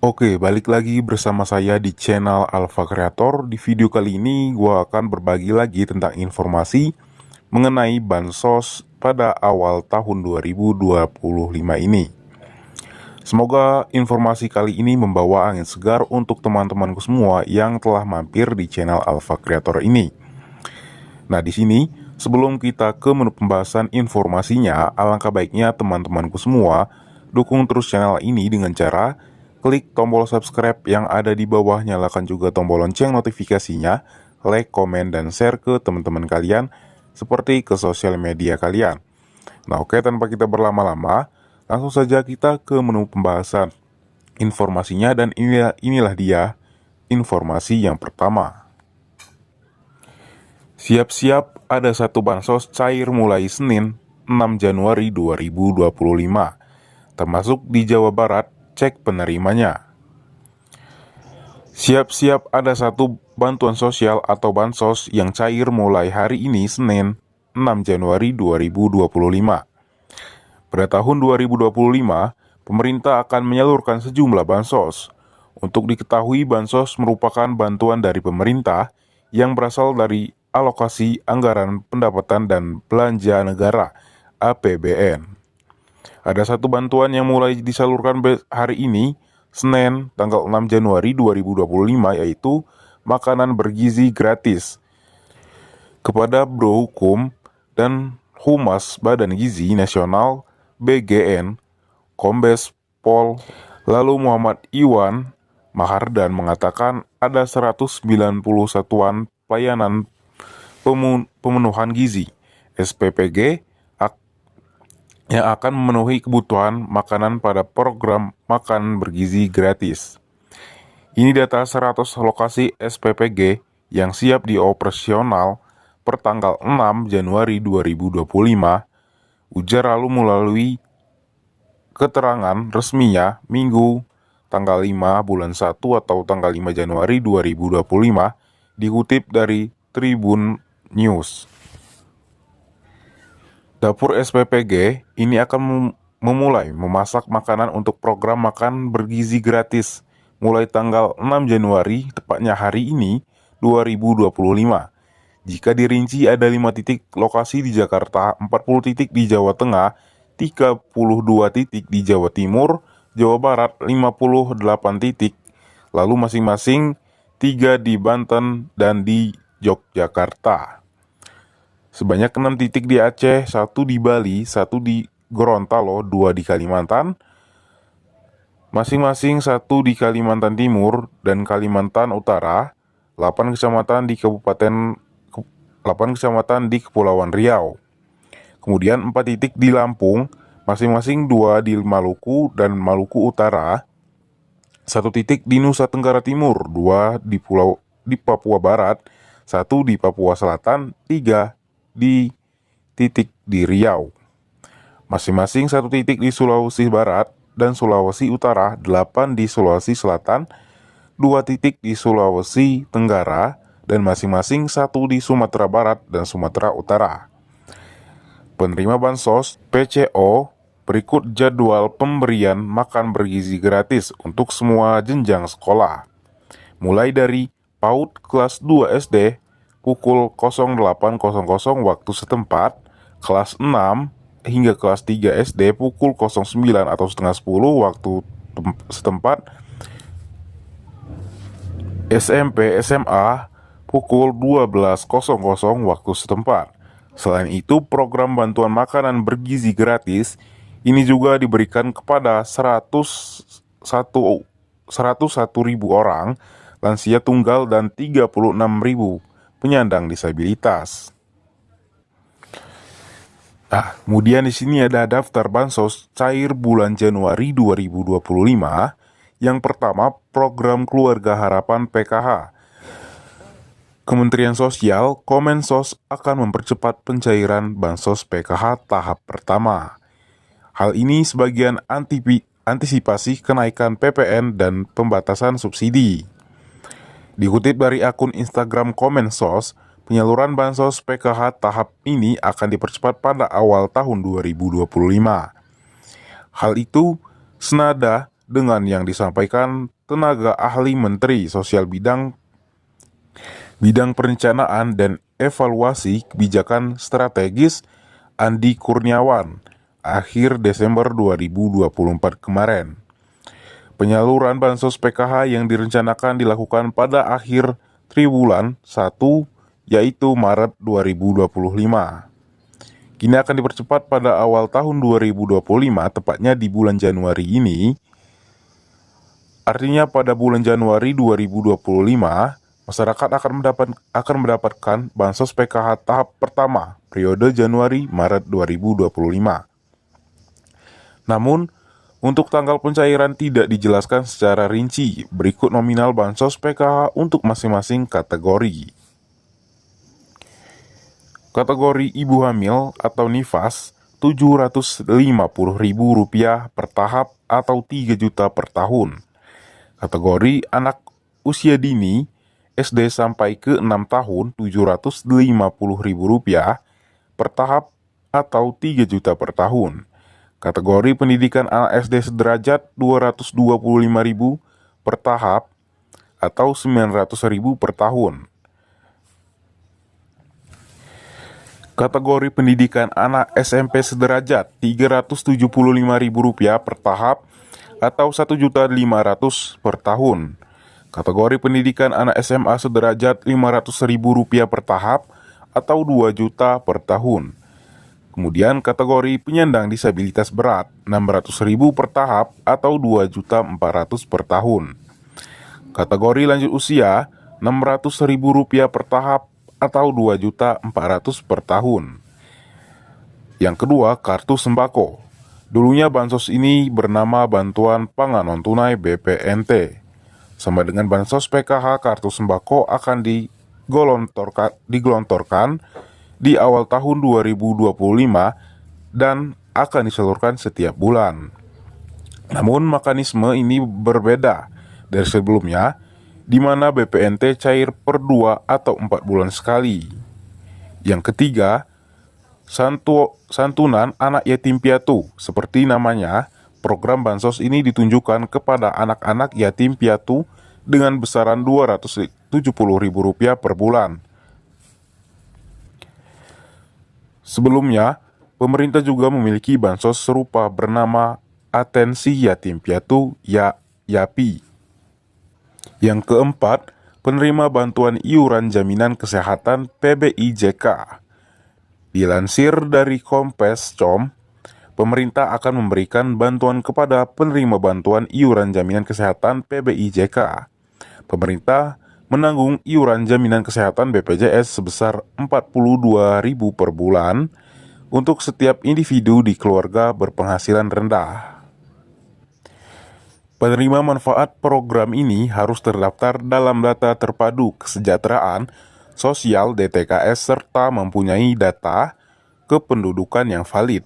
Oke, balik lagi bersama saya di channel Alpha Creator. Di video kali ini gue akan berbagi lagi tentang informasi mengenai bansos pada awal tahun 2025 ini. Semoga informasi kali ini membawa angin segar untuk teman-temanku semua yang telah mampir di channel Alpha Creator ini. Nah, di sini sebelum kita ke menu pembahasan informasinya, alangkah baiknya teman-temanku semua dukung terus channel ini dengan cara klik tombol subscribe yang ada di bawah, nyalakan juga tombol lonceng notifikasinya, like, komen, dan share ke teman-teman kalian seperti ke sosial media kalian. Nah, oke, tanpa kita berlama-lama, langsung saja kita ke menu pembahasan informasinya, dan inilah dia informasi yang pertama. Siap-siap, ada satu bansos cair mulai Senin 6 Januari 2025, termasuk di Jawa Barat, cek penerimanya. Siap-siap, ada satu bantuan sosial atau bansos yang cair mulai hari ini Senin 6 Januari 2025. Pada tahun 2025, pemerintah akan menyalurkan sejumlah bansos. Untuk diketahui, bansos merupakan bantuan dari pemerintah yang berasal dari alokasi anggaran pendapatan dan belanja negara (APBN). Ada satu bantuan yang mulai disalurkan hari ini, Senin, tanggal 6 Januari 2025, yaitu makanan bergizi gratis kepada Biro Hukum dan Humas Badan Gizi Nasional (BGN), Kombes Pol. Lalu Muhammad Iwan Mahardan mengatakan ada 190 satuan pelayanan pemenuhan gizi (SPPG) yang akan memenuhi kebutuhan makanan pada program makan bergizi gratis. Ini data 100 lokasi SPPG yang siap dioperasional per tanggal 6 Januari 2025, ujar lalu melalui keterangan resminya Minggu tanggal 5 bulan 1 atau tanggal 5 Januari 2025, dikutip dari Tribun News. Dapur SPPG ini akan memulai memasak makanan untuk program makan bergizi gratis mulai tanggal 6 Januari, tepatnya hari ini, 2025. Jika dirinci, ada 5 titik lokasi di Jakarta, 40 titik di Jawa Tengah, 32 titik di Jawa Timur, Jawa Barat 58 titik, lalu masing-masing 3 di Banten dan di Yogyakarta. Sebanyak 6 titik di Aceh, 1 di Bali, 1 di Gorontalo, 2 di Kalimantan, masing-masing 1 di Kalimantan Timur dan Kalimantan Utara, 8 kecamatan di Kepulauan Riau. Kemudian 4 titik di Lampung, masing-masing 2 di Maluku dan Maluku Utara, 1 titik di Nusa Tenggara Timur, 2 di Papua Barat, 1 di Papua Selatan, 3 di titik di Riau. Masing-masing 1 titik di Sulawesi Barat dan Sulawesi Utara, 8 di Sulawesi Selatan, 2 titik di Sulawesi Tenggara, dan masing-masing 1 di Sumatera Barat dan Sumatera Utara. Penerima bansos PCO, berikut jadwal pemberian makan bergizi gratis untuk semua jenjang sekolah. Mulai dari PAUD kelas 2 SD pukul 08.00 waktu setempat, kelas 6 hingga kelas 3 SD pukul 09 atau setengah 10 waktu setempat, SMP SMA pukul 12.00 waktu setempat. Selain itu, program bantuan makanan bergizi gratis ini juga diberikan kepada 101.000 orang lansia tunggal dan 36.000 penyandang disabilitas. Nah, kemudian di sini ada daftar bansos cair bulan Januari 2025. Yang pertama, program Keluarga Harapan PKH. Kementerian Sosial, Kemensos akan mempercepat pencairan bansos PKH tahap pertama. Hal ini sebagian antisipasi kenaikan PPN dan pembatasan subsidi. Dikutip dari akun Instagram Kemensos, penyaluran bansos PKH tahap ini akan dipercepat pada awal tahun 2025. Hal itu senada dengan yang disampaikan tenaga ahli Menteri Sosial bidang perencanaan dan evaluasi kebijakan strategis Andi Kurniawan akhir Desember 2024 kemarin. Penyaluran bansos PKH yang direncanakan dilakukan pada akhir triwulan 1 yaitu Maret 2025. Kini akan dipercepat pada awal tahun 2025, tepatnya di bulan Januari ini. Artinya pada bulan Januari 2025, masyarakat akan mendapatkan bansos PKH tahap pertama periode Januari-Maret 2025. Namun, untuk tanggal pencairan tidak dijelaskan secara rinci. Berikut nominal bansos PKH untuk masing-masing kategori. Kategori ibu hamil atau nifas Rp750.000 per tahap atau 3 juta per tahun. Kategori anak usia dini SD sampai ke 6 tahun Rp750.000 per tahap atau 3 juta per tahun. Kategori pendidikan anak SD sederajat Rp225.000 per tahap atau Rp900.000 per tahun. Kategori pendidikan anak SMP sederajat Rp375.000 per tahap atau Rp1.500.000 per tahun. Kategori pendidikan anak SMA sederajat Rp500.000 per tahap atau Rp2 juta per tahun. Kemudian kategori penyandang disabilitas berat Rp600.000 per tahap atau Rp2.400.000 per tahun. Kategori lanjut usia Rp600.000 per tahap atau Rp2.400.000 per tahun. Yang kedua, kartu sembako. Dulunya bansos ini bernama Bantuan Pangan Non-Tunai BPNT. Sama dengan bansos PKH, kartu sembako akan digelontorkan di awal tahun 2025 dan akan disalurkan setiap bulan. Namun mekanisme ini berbeda dari sebelumnya, di mana BPNT cair per 2 atau 4 bulan sekali. Yang ketiga, santunan anak yatim piatu. Seperti namanya, program bansos ini ditunjukkan kepada anak-anak yatim piatu dengan besaran Rp270.000 per bulan. Sebelumnya, pemerintah juga memiliki bansos serupa bernama Atensi Yatim Piatu YAPI. Yang keempat, penerima bantuan iuran jaminan kesehatan PBIJK. Dilansir dari Kompas.com, pemerintah akan memberikan bantuan kepada penerima bantuan iuran jaminan kesehatan PBIJK. Pemerintah menanggung iuran jaminan kesehatan BPJS sebesar Rp42.000 per bulan untuk setiap individu di keluarga berpenghasilan rendah. Penerima manfaat program ini harus terdaftar dalam data terpadu kesejahteraan sosial DTKS serta mempunyai data kependudukan yang valid.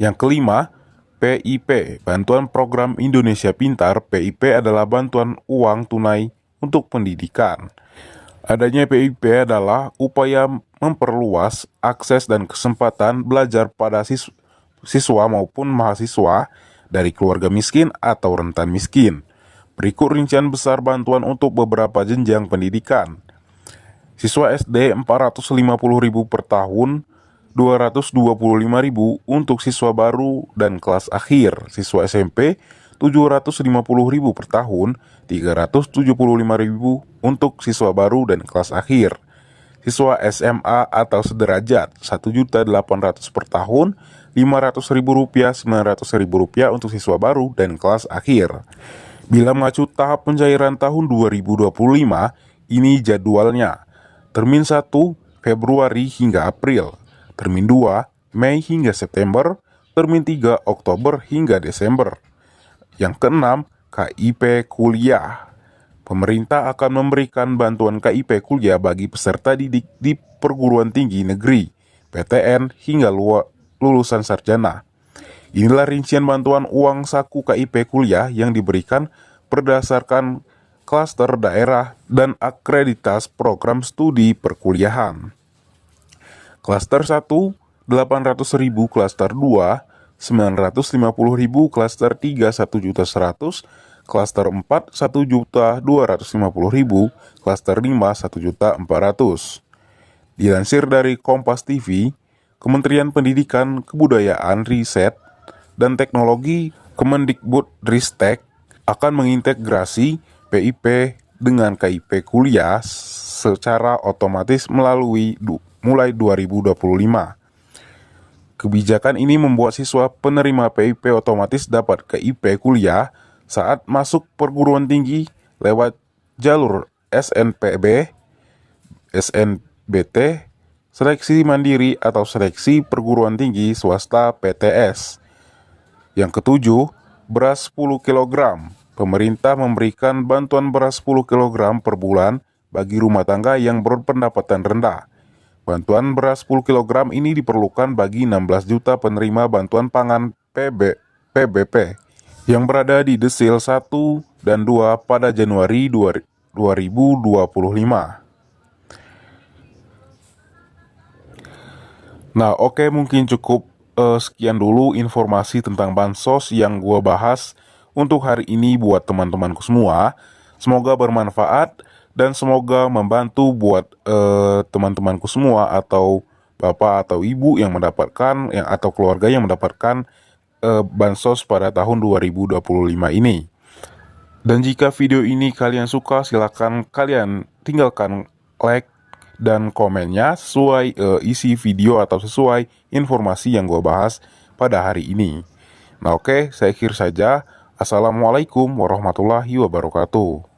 Yang kelima, PIP, Bantuan Program Indonesia Pintar. PIP adalah bantuan uang tunai untuk pendidikan. Adanya PIP adalah upaya memperluas akses dan kesempatan belajar pada siswa maupun mahasiswa dari keluarga miskin atau rentan miskin. Berikut rincian besar bantuan untuk beberapa jenjang pendidikan. Siswa SD Rp450.000 per tahun, Rp225.000 untuk siswa baru dan kelas akhir. Siswa SMP Rp750.000 per tahun, Rp375.000 untuk siswa baru dan kelas akhir. Siswa SMA atau sederajat Rp1.800.000 per tahun, Rp500.000, Rp900.000 untuk siswa baru dan kelas akhir. Bila mengacu tahap pencairan tahun 2025, ini jadwalnya. Termin 1 Februari hingga April, Termin 2 Mei hingga September, Termin 3 Oktober hingga Desember. Yang keenam, KIP kuliah. Pemerintah akan memberikan bantuan KIP kuliah bagi peserta didik di perguruan tinggi negeri, PTN hingga lulusan sarjana. Inilah rincian bantuan uang saku KIP kuliah yang diberikan berdasarkan klaster daerah dan akreditas program studi perkuliahan. Klaster 1, Rp800.000, klaster 2, Rp950.000, klaster 3, Rp1.100.000, klaster 4 1.250.000, klaster 5 1.400.000. Dilansir dari Kompas TV, Kementerian Pendidikan, Kebudayaan, Riset, dan Teknologi Kemendikbudristek akan mengintegrasi PIP dengan KIP kuliah secara otomatis mulai 2025. Kebijakan ini membuat siswa penerima PIP otomatis dapat KIP kuliah saat masuk perguruan tinggi lewat jalur SNPB, SNBT, seleksi mandiri atau seleksi perguruan tinggi swasta PTS. Yang ketujuh, beras 10 kg. Pemerintah memberikan bantuan beras 10 kg per bulan bagi rumah tangga yang berpendapatan rendah. Bantuan beras 10 kg ini diperlukan bagi 16 juta penerima bantuan pangan PBP yang berada di desil 1 dan 2 pada Januari 2025. Nah, oke, mungkin cukup sekian dulu informasi tentang bansos yang gua bahas untuk hari ini buat teman-temanku semua. Semoga bermanfaat dan semoga membantu buat teman-temanku semua atau bapak atau ibu yang mendapatkan atau keluarga yang mendapatkan bansos pada tahun 2025 ini. Dan jika video ini kalian suka, silakan kalian tinggalkan like dan komennya sesuai isi video atau sesuai informasi yang gue bahas pada hari ini. Nah, oke, saya akhir saja. Assalamualaikum warahmatullahi wabarakatuh.